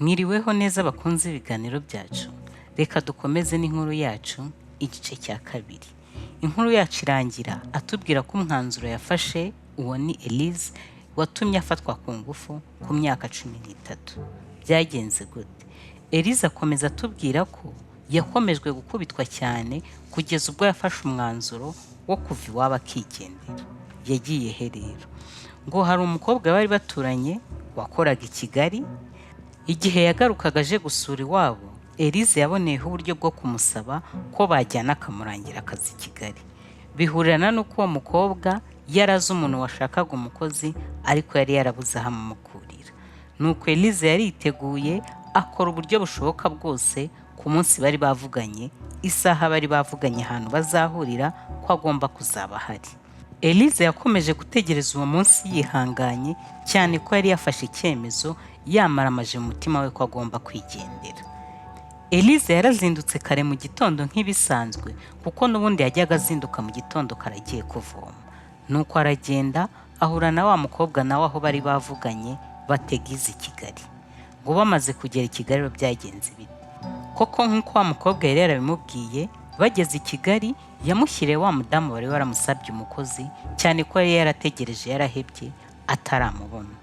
Mwiriweho neza bakunze ibiganiro byacu, reka dukomeze n'inkuru yacu igice cya kabiri. Inkuru yacu irangira atubwira ko umwanzuro yafashe uwo ni Elise watumye afatwa ku ngufu ku myaka 13. Byagenze gute? Elise akomeza atubwira ko yakomejwe gukubitwa cyane kugeza ubwo yafashe umwanzuro wo kuva iwabo akigendera. Yagiye he rero? Ngo hari umukobwa bari baturanye wakoraga i Kigali. Igihe yagarukaga aje gusura iwabo, Elise yaboneyeho uburyo bwo kumusaba ko bajyana akamurangira akazi i Kigali. Bihurirana n'uko uwo mukobwa yarazi umuntu washakaga umukozi ariko yari yarabuze aho amukurira. Nuko Elise yariteguye akora uburyo bushoboka bwose ku munsi bari bavuganye, isaha bari bavuganye ahantu bazahurira ko agomba kuzaba ahari. Elise yakomeje gutegereza uwo munsi yihanganye cyane ko yari yafashe icyemezo yamaramaje mu mutima we ko agomba kwigendera. Elise yarazindutse kare mu gitondo nk'ibisanzwe kuko n'ubundi yajyaga azinduka mu gitondo karagiye kuvoma. Nuko aragenda ahura na wa mukobwa nawe aho bari bavuganye bategize i Kigali. Ngo bamaze kugera i Kigali byagenze bite? Koko nk'uko wa mukobwa yari yarabimubwiye, bageze i Kigali yamushyiriye wa mudamu wari waramusabye umukozi cyane ko yari yarategereje yarahebye ataramubona.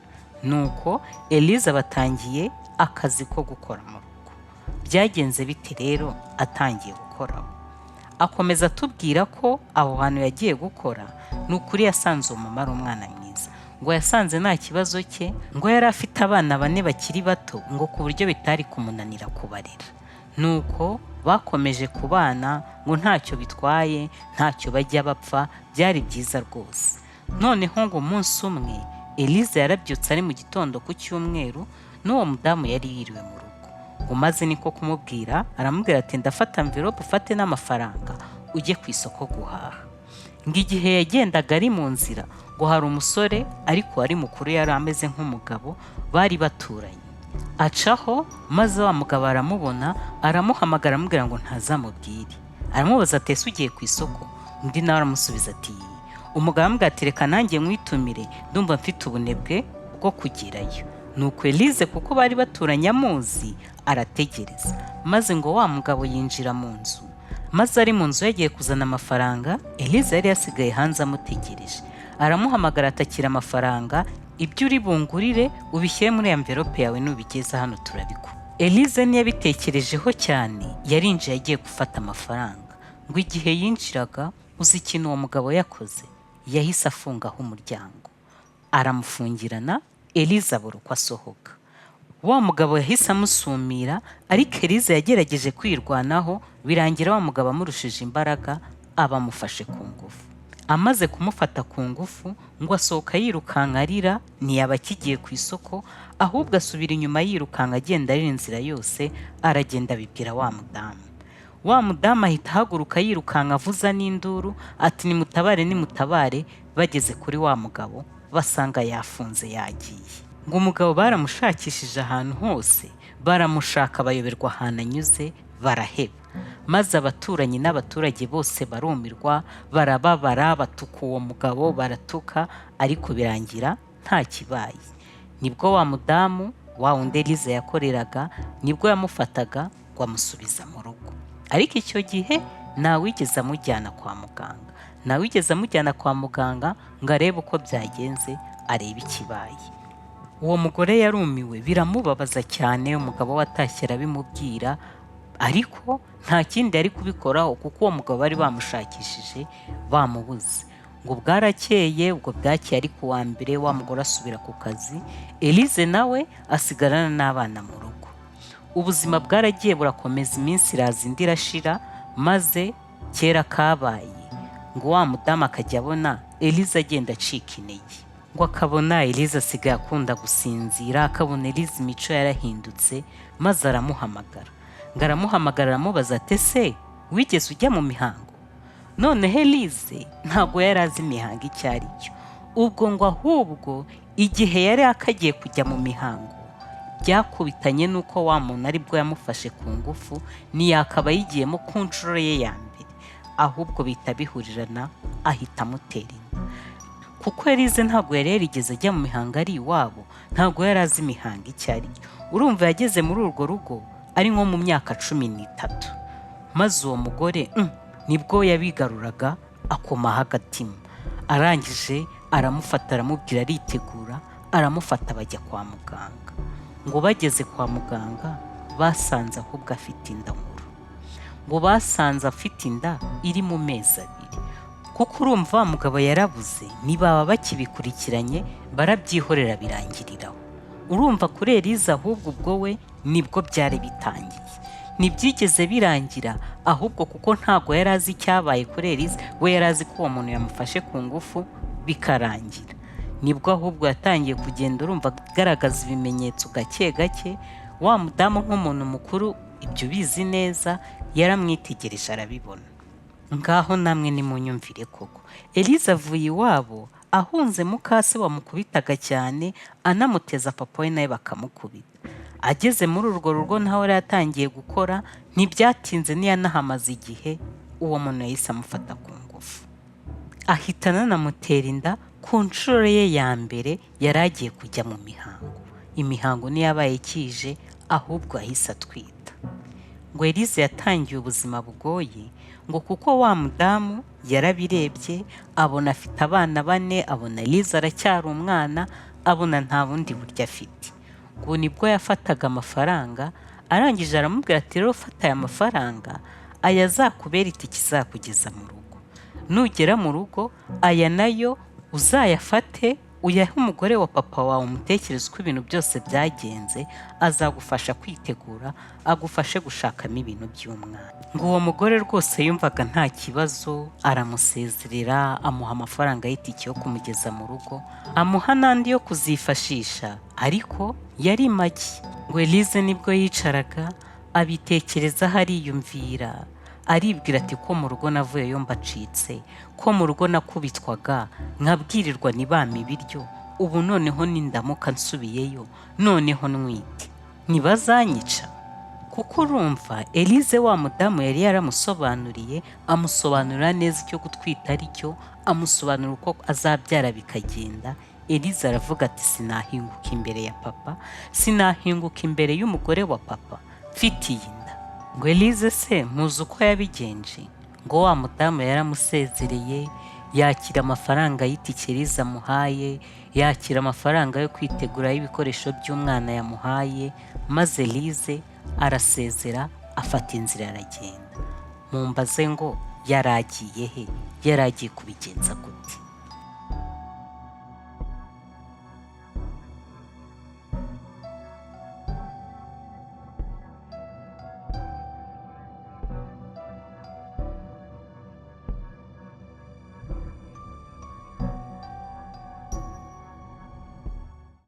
Nuko Elise batangiye akazi ko gukora mu rugo. Byagenze bite rero atangiye gukoraho? Akomeza atubwira ko aho hantu yagiye gukora n'ukuri yasanze umumama ari umwana mwiza. Ngo yasanze nta kibazo cye, ngo yari afite abana 4 bakiri bato, ngo ku buryo bitari kumunanira kubarera. Nuko bakomeje kubana, ngo ntacyo bitwaye, ntacyo bajya bapfa, byari byiza rwose. Noneho ngo umunsi umwe Elise yarabyutse ari mu gitondo ku cyumweru, n'uwo mudamu yari yiriwe mu rugo. Umaze niko kumubwira, aramubwira ati ndafata envelope ufate n'amafaranga ujye ku isoko guhaha. Ngo igihe yagendaga ari mu nzira, ngo hari umusore ariko ari mukuru yari ameze nk'umugabo bari baturanye. Acaho maze wa mugabo aramubona, aramuhamagara amubwira ngo ntazamubwire. Aramubaza ati ese ugiye ku isoko? Undi nawe aramusubiza ati umugabo aramubwira ati reka nanjye nkwitumire, ndumva mfite ubunebwe bwo kugerayo. Nuko Elise kuko bari baturanye amuzi arategereza. Maze ngo wa mugabo yinjira mu nzu. Maze ari mu nzu yagiye kuzana amafaranga, Elise yari yasigaye hanze amutegereje. Aramuhamagara atakira amafaranga, ibyo uri bungurire ubishyire muri envelope yawe nubigeza hano turabiko. Elise ntiyabitekerejeho cyane, yarinjiye agiye gufata amafaranga. Ngo igihe yinjiraga, uzi ikintu uwo mugabo yakoze? Yahise afungaho umuryango aramufungirana. Elise abura uko asohoka. Wa mugabo yahise amusumira, ariko Elise yagerageje kwirwanaho, birangira wa mugabo amurushije imbaraga abamufashe ku ngufu. Amaze kumufata ku ngufu, ngo asohoka yirukanka arira, ntiyaba akigiye ku isoko, ahubwo asubira inyuma yirukanka agenda arira inzira yose, aragenda abibwira wa mudamu. Wa mudamu ahita ahaguruka yirukanka avuza n'induru ati nimutabare nimutabare. Bageze kuri wa mugabo basanga yafunze yagiye. Ngo umugabo baramushakishije ahantu hose, baramushaka bayoberwa ahantu anyuze, baraheba. Maze abaturanyi n'abaturage bose barumirwa, barababara, batuka uwo mugabo, baratuka, ariko birangira nta kibaye. Nibwo wa mudamu wa wundi Elise yakoreraga, nibwo yamufataga ngo amusubiza mu rugo. Ariko icyo gihe ntawigeze amujyana kwa muganga, ntawigeze amujyana kwa muganga ngo arebe uko byagenze, arebe ikibaye. Uwo mugore yarumiwe, biramubabaza cyane. Umugabo watashye arabimubwira, ariko nta kindi yari kubikoraho kuko uwo mugabo bari bamushakishije bamubuze. Ngo bwarakeye, ubwo bwakeye ari ku wa mbere wa mugore asubira ku kazi, Elise nawe asigarana n'abana mu rugo. Ubuzima bwaragiye burakomeza, iminsi iraza indi irashira. Maze kera kabaye, ngo wa mudamu akajya abona Elise agenda acika intege. Ngo akabona Elise asigaye akunda gusinzira, akabona Elise imico yarahindutse. Maze aramuhamagara. Ngo aramuhamagara aramubaza ati ese wigeze ujya mu mihango? None Elise ntabwo yari azi imihango icyo ari cyo. Ubwo ngo ahubwo igihe yari akagiye kujya mu mihango, byakubitanye n'uko wa muntu aribwo yamufashe ku ngufu, ntiyakaba yigiyemo ku nshuro ye ya mbere, ahubwo bihita bihurirana ahita amutera inda. Kuko Elise ntabwo yari yarigeze ajya mu mihango ari iwabo, ntabwo yari azi imihango icyo ari cyo. urumva yageze muri urwo rugo ari nko mu myaka 13, maze uwo mugore nibwo yabigaruraga akomaho agatima. Arangije aramufata aramubwira aritegura, aramufata bajya kwa muganga. Ngo bageze kwa muganga basanze ahubwo afite inda nkuru. Ngo basanze afite inda iri mu mezi 2, kuko urumva mugabo yarabuze, nibaba bakibikurikiranye barabyihorera birangiriraho. Urumva kuri Elize ahubwo ubwo we nibwo byari bitangiye, ntibyigeze birangira ahubwo kuko ntago yari azi icyabaye kuri Elize, we yari azi ko uwo muntu yamufashe ku ngufu bikarangira. Nibwo ahubwo yatangiye kugenda urumva agaragaza ibimenyetso gake gake. Wa mudamu nk'umuntu mukuru ibyo bizi neza yaramwitegereje arabibona. Ngaho namwe nimunyumvire koko, Elize avuye iwabo ahunze mukase wamukubitaga cyane, anamuteza papa we nawe bakamukubita. Ageze muri urwo rugo naho yari yatangiye gukora, ntibyatinze niyanahamaze igihe uwo muntu yahise amufata ku ngufu, ahitana anamutera inda ku nshuro ye ya mbere yari agiye kujya mu mihango. Imihango niyabaye kije ahubwo ahise atwita. Ngo Elize yatangiye ubuzima bugoye, ngo kuko wa mudamu yarabirebye abona afite abana 4, abona Elize aracyari umwana, abona nta bundi buryo afite. Ngo nibwo yafataga amafaranga, arangije aramubwira ati rero fata aya mafaranga, aya azakubera itike izakugeza mu rugo. Nugera mu rugo aya nayo uzayafate uyahe umugore wa papa wawe, umutekereze uko ibintu byose byagenze, azagufasha kwitegura, agufashe gushakamo ibintu by'umwana. Ngo uwo mugore rwose yumvaga nta kibazo, aramusezerera, amuha amafaranga y'itike yo kumugeza mu rugo, amuha n'andi yo kuzifashisha, ariko yari make. Ngo Elize nibwo yicaraga abitekerezaho ariyumvira, aribwira ati ko mu rugo navuyeyo mbacitse, ko mu rugo nakubitwaga nkabwirirwa nibame ibiryo, ubu noneho nindamuka nsubiyeyo noneho nwite ntibazanyica. Kuko urumva Elize wa mudamu yari yaramusobanuriye, amusobanurira neza icyo gutwita ari cyo, amusobanurira uko azabyara bikagenda. Elize aravuga ati sinahinguka imbere ya papa, sinahinguka imbere y'umugore wa papa mfitiye inda. Ngo Elize se muzi uko yabigenje? Ngo wa mudamu yaramusezereye, yakira amafaranga y'itike Elize amuhaye, yakira amafaranga yo kwitegura y'ibikoresho by'umwana yamuhaye, maze Elize arasezera afata inzira aragenda. Mumbaze ngo yaragiye he? Yaragiye kubigenza gute?